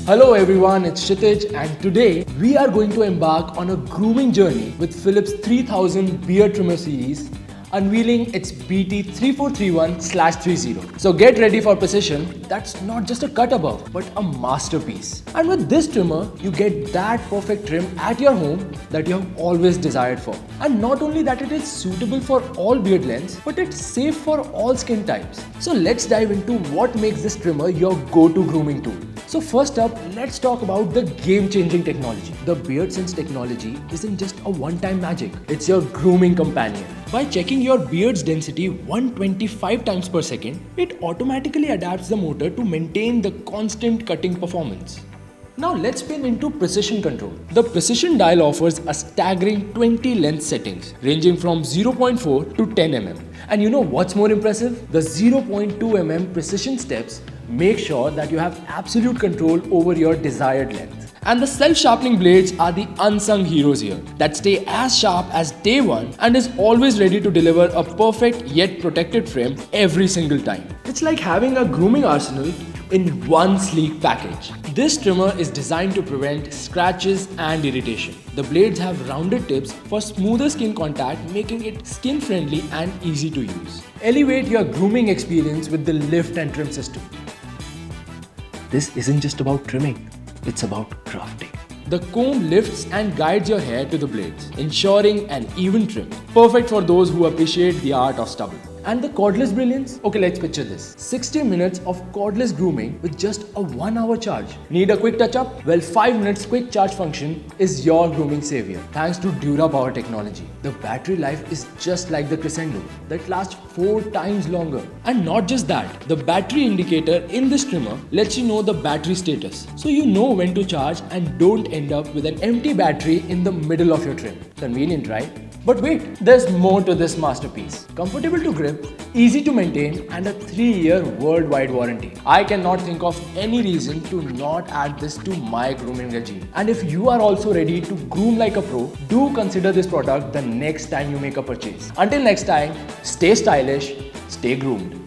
Hello everyone, it's Kshitij and today we are going to embark on a grooming journey with Philips 3000 beard trimmer series, unveiling its BT3431/30. So get ready for precision that's not just a cut above but a masterpiece. And with this trimmer, you get that perfect trim at your home that you have always desired for. And not only that, it is suitable for all beard lengths, but it's safe for all skin types. So let's dive into what makes this trimmer your go-to grooming tool. So first up, let's talk about the game-changing technology. The BeardSense technology isn't just a one-time magic, it's your grooming companion. By checking your beard's density 125 times per second, it automatically adapts the motor to maintain the constant cutting performance. Now let's spin into precision control. The precision dial offers a staggering 20 length settings ranging from 0.4 to 10 mm. And you know what's more impressive? The 0.2 mm precision steps make sure that you have absolute control over your desired length. And the self-sharpening blades are the unsung heroes here that stay as sharp as day one and is always ready to deliver a perfect yet protected trim every single time. It's like having a grooming arsenal in one sleek package. This trimmer is designed to prevent scratches and irritation. The blades have rounded tips for smoother skin contact, making it skin friendly and easy to use. Elevate your grooming experience with the lift and trim system. This isn't just about trimming, it's about crafting. The comb lifts and guides your hair to the blades, ensuring an even trim. Perfect for those who appreciate the art of stubble. And the cordless brilliance? Okay, let's picture this. 60 minutes of cordless grooming with just a 1 hour charge. Need a quick touch up? Well, 5 minutes quick charge function is your grooming savior thanks to Dura Power technology. The battery life is just like the Crescendo that lasts 4 times longer. And not just that, the battery indicator in this trimmer lets you know the battery status. So you know when to charge and don't end up with an empty battery in the middle of your trim. Convenient, right? But wait, there's more to this masterpiece. Comfortable to grip, easy to maintain, and a 3-year worldwide warranty. I cannot think of any reason to not add this to my grooming regime. And if you are also ready to groom like a pro, do consider this product the next time you make a purchase. Until next time, stay stylish, stay groomed.